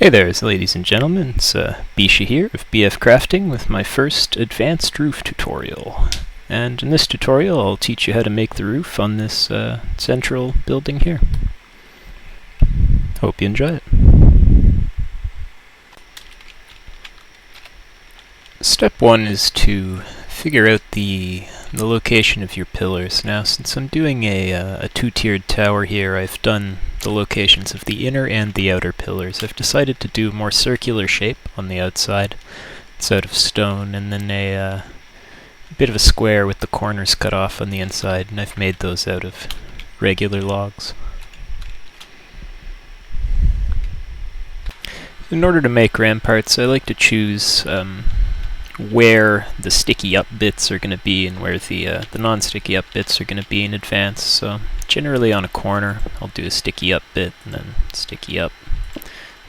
Hey there, ladies and gentlemen, it's Beesha here of BF Crafting with my first advanced roof tutorial. And in this tutorial I'll teach you how to make the roof on this central building here. Hope you enjoy it. Step one is to figure out the location of your pillars. Now, since I'm doing a two-tiered tower here, I've done the locations of the inner and the outer pillars. I've decided to do a more circular shape on the outside. It's out of stone, and then a bit of a square with the corners cut off on the inside, and I've made those out of regular logs. In order to make ramparts, I like to choose where the sticky up bits are going to be and where the non-sticky up bits are going to be in advance. So generally on a corner I'll do a sticky up bit and then sticky up,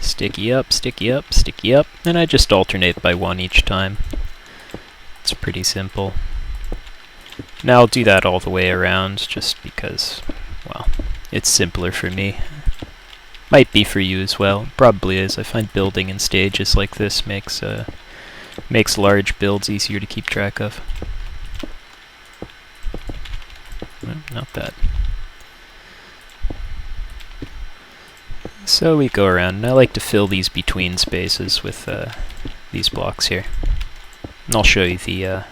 sticky up, sticky up, sticky up, and I just alternate by one each time. It's pretty simple. Now I'll do that all the way around just because, well, it's simpler for me. Might be for you as well. Probably is. I find building in stages like this makes large builds easier to keep track of. Well, not bad. So we go around, and I like to fill these between spaces with these blocks here. And I'll show you the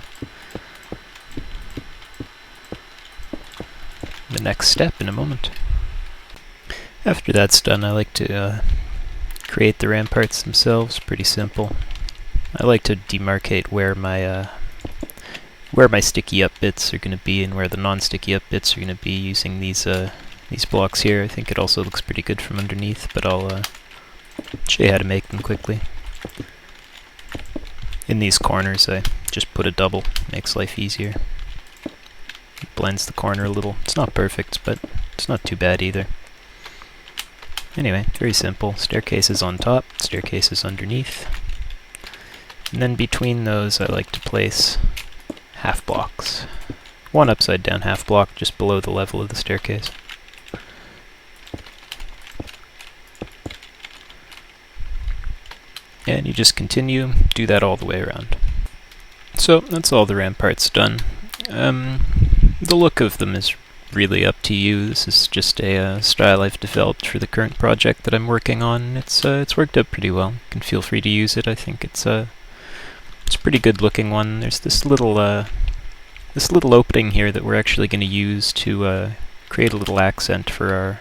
next step in a moment. After that's done, I like to create the ramparts themselves. Pretty simple. I like to demarcate where my sticky up bits are going to be and where the non-sticky up bits are going to be using these blocks here. I think it also looks pretty good from underneath, but I'll show you how to make them quickly. In these corners I just put a double, makes life easier. It blends the corner a little. It's not perfect, but it's not too bad either. Anyway, very simple. Staircases on top, staircases underneath. And then between those I like to place half blocks. One upside down half block just below the level of the staircase. And you just continue, do that all the way around. So that's all the ramparts done. The look of them is really up to you. This is just a style I've developed for the current project that I'm working on. It's worked out pretty well. You can feel free to use it. I think it's a pretty good looking one. There's this little opening here that we're actually going to use to create a little accent for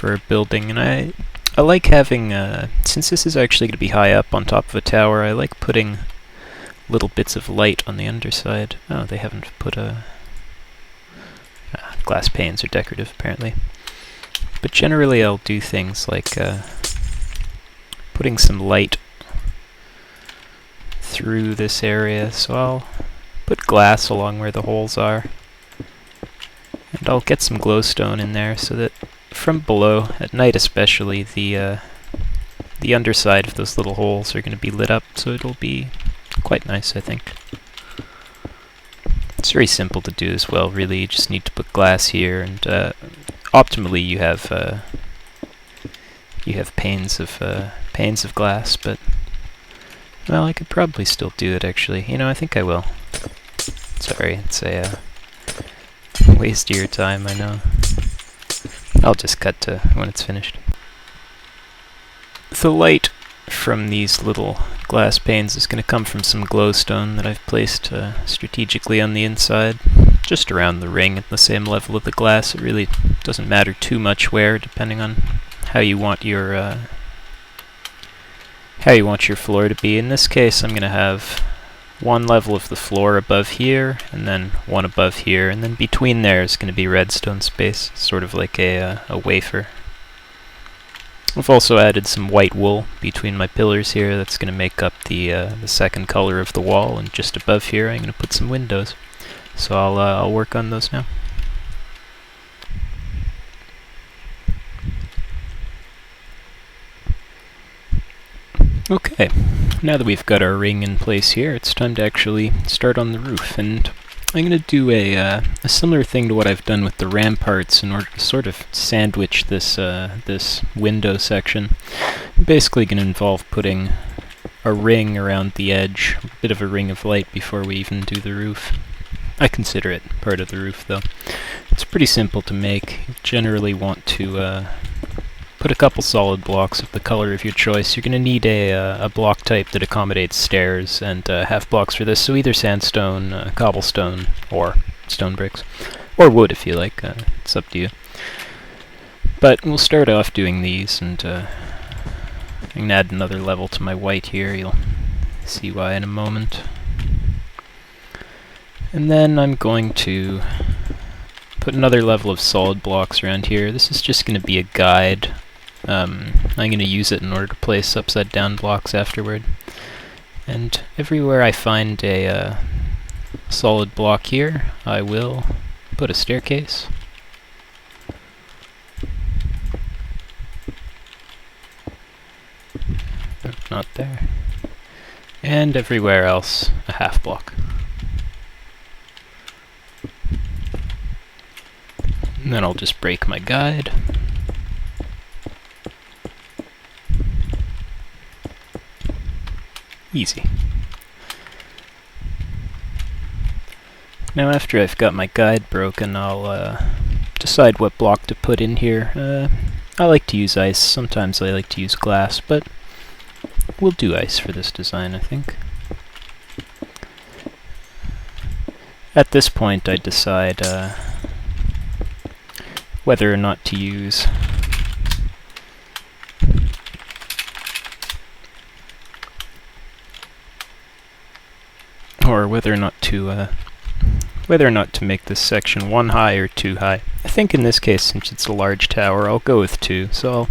our building, and I like having, since this is actually going to be high up on top of a tower, I like putting little bits of light on the underside. Oh, they haven't put glass panes are decorative apparently. But generally I'll do things like putting some light through this area, so I'll put glass along where the holes are, and I'll get some glowstone in there so that from below, at night especially, the underside of those little holes are going to be lit up, so it'll be quite nice, I think. It's very simple to do as well, really. You just need to put glass here, and optimally you have panes of glass, but well, I could probably still do it, actually. You know, I think I will. Sorry, it's a waste of your time, I know. I'll just cut to when it's finished. The light from these little glass panes is going to come from some glowstone that I've placed strategically on the inside, just around the ring at the same level of the glass. It really doesn't matter too much where, depending on how you want your floor to be. In this case, I'm going to have one level of the floor above here, and then one above here, and then between there is going to be redstone space, sort of like a wafer. I've also added some white wool between my pillars here. That's going to make up the second color of the wall, and just above here I'm going to put some windows. So I'll work on those now. Okay, now that we've got our ring in place here, it's time to actually start on the roof, and I'm going to do a similar thing to what I've done with the ramparts in order to sort of sandwich this this window section. I'm basically going to involve putting a ring around the edge, a bit of a ring of light before we even do the roof. I consider it part of the roof, though. It's pretty simple to make. You generally want to put a couple solid blocks of the color of your choice. You're going to need a block type that accommodates stairs, and half blocks for this, so either sandstone, cobblestone, or stone bricks. Or wood if you like, it's up to you. But we'll start off doing these, and I can add another level to my white here. You'll see why in a moment. And then I'm going to put another level of solid blocks around here. This is just going to be a guide. I'm going to use it in order to place upside down blocks afterward. And everywhere I find a solid block here, I will put a staircase. Oh, not there. And everywhere else, a half block. And then I'll just break my guide. Easy. Now after I've got my guide broken, I'll decide what block to put in here. I like to use ice, sometimes I like to use glass, but we'll do ice for this design, I think. At this point I decide whether or not to use whether or not to make this section 1 high or 2 high. I think in this case, since it's a large tower, I'll go with 2, so I'll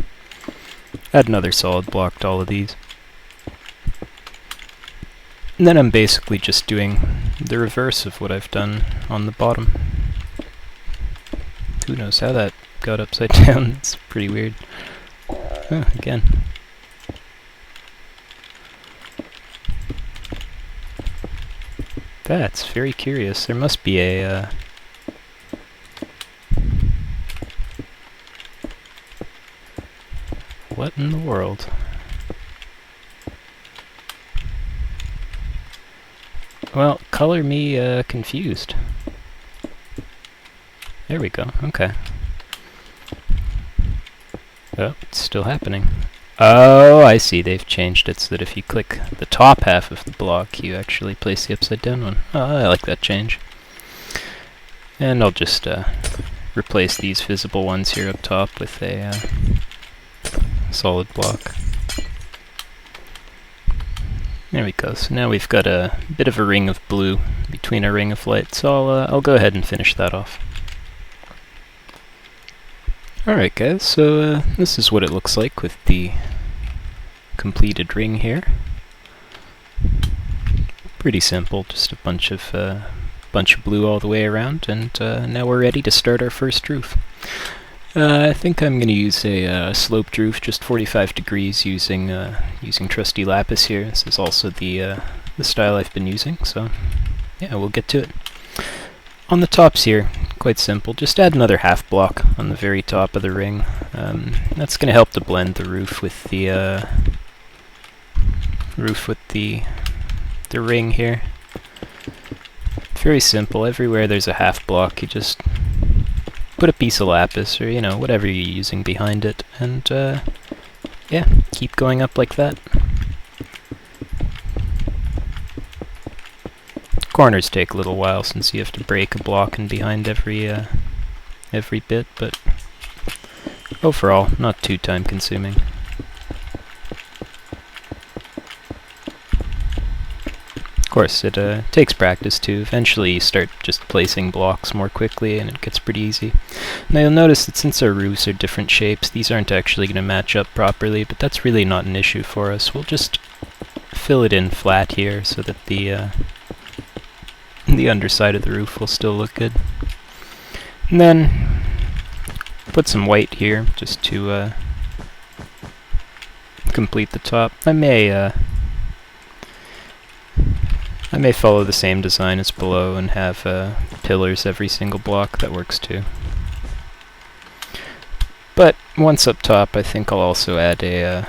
add another solid block to all of these. And then I'm basically just doing the reverse of what I've done on the bottom. Who knows how that got upside down? It's pretty weird. Oh, again. That's very curious. There must be a what in the world? Well, color me confused. There we go, okay. Oh, it's still happening. Oh, I see, they've changed it so that if you click the top half of the block, you actually place the upside down one. Oh, I like that change. And I'll just replace these visible ones here up top with a solid block. There we go, so now we've got a bit of a ring of blue between a ring of light, so I'll go ahead and finish that off. Alright guys, so this is what it looks like with the completed ring here. Pretty simple, just a bunch of blue all the way around, and now we're ready to start our first roof. I think I'm going to use a sloped roof, just 45 degrees, using trusty lapis here. This is also the style I've been using, so yeah, we'll get to it. On the tops here, quite simple, just add another half block on the very top of the ring. That's going to help to blend the roof with the ring here. Very simple, everywhere there's a half block, you just put a piece of lapis, or whatever you're using behind it, and yeah, keep going up like that. Corners take a little while since you have to break a block in behind every bit, but overall, not too time consuming. Of course, it takes practice too. Eventually you start just placing blocks more quickly and it gets pretty easy. Now you'll notice that since our roofs are different shapes, these aren't actually going to match up properly, but that's really not an issue for us. We'll just fill it in flat here so that the underside of the roof will still look good. And then put some white here just to complete the top. I may I may follow the same design as below and have pillars every single block. That works too. But once up top, I think I'll also add a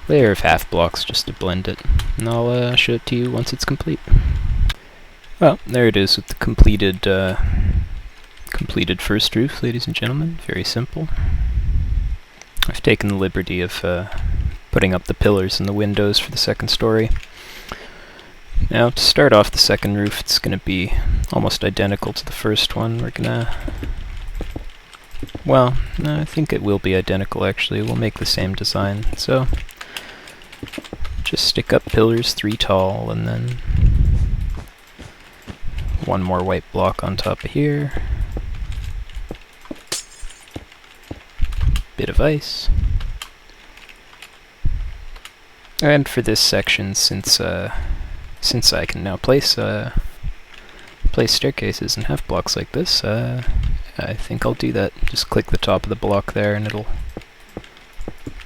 layer of half blocks just to blend it, and I'll show it to you once it's complete. Well, there it is with the completed first roof, ladies and gentlemen. Very simple. I've taken the liberty of putting up the pillars and the windows for the second story. Now, to start off the second roof, it's going to be almost identical to the first one. We're gonna... Well, no, I think it will be identical, actually. We'll make the same design. So, just stick up pillars 3 tall, and then one more white block on top of here. Bit of ice. And for this section, since I can now place staircases and half blocks like this, I think I'll do that. Just click the top of the block there and it'll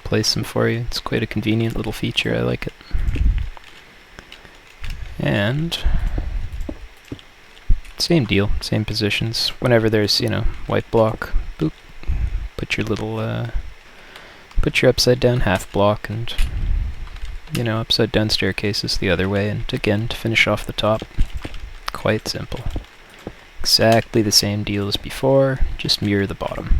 place them for you. It's quite a convenient little feature, I like it. And same deal, same positions. Whenever there's, white block, boop, put your little, put your upside down half block, and upside down staircases the other way, and again, to finish off the top, quite simple. Exactly the same deal as before, just mirror the bottom.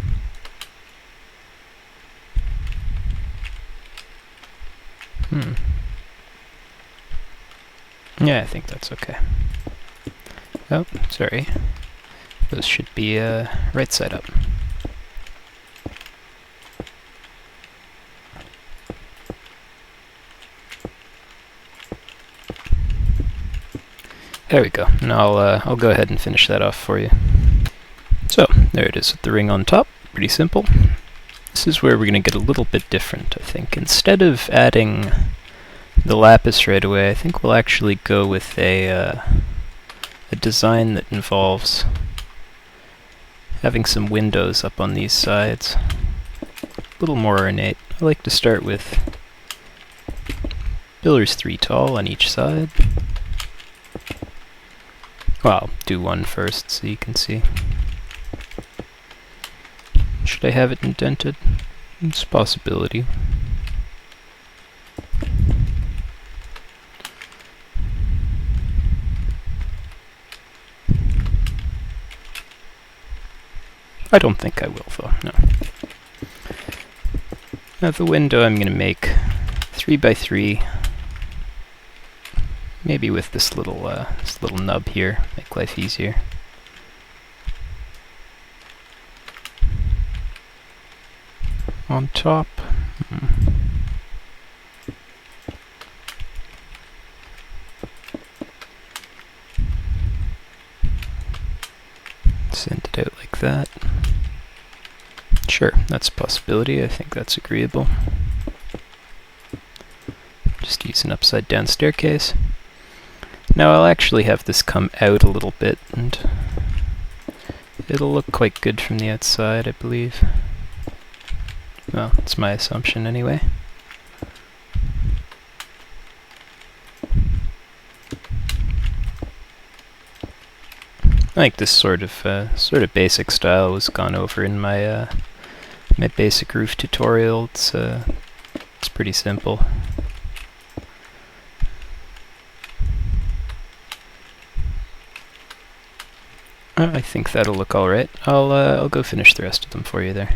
Yeah, I think that's okay. Oh, sorry. Those should be right side up. There we go. And I'll go ahead and finish that off for you. So, there it is with the ring on top. Pretty simple. This is where we're going to get a little bit different, I think. Instead of adding the lapis right away, I think we'll actually go with a design that involves having some windows up on these sides. A little more ornate. I like to start with pillars 3 tall on each side. Well, I'll do one first so you can see. Should I have it indented? It's a possibility. I don't think I will, though, no. Now the window I'm going to make 3 by 3. Maybe with this little nub here, make life easier. On top. Send it out like that. Sure, that's a possibility. I think that's agreeable. Just use an upside down staircase. Now I'll actually have this come out a little bit, and it'll look quite good from the outside, I believe. Well, it's my assumption anyway. I think this sort of basic style was gone over in my my basic roof tutorial. It's pretty simple. I think that'll look alright. I'll go finish the rest of them for you there.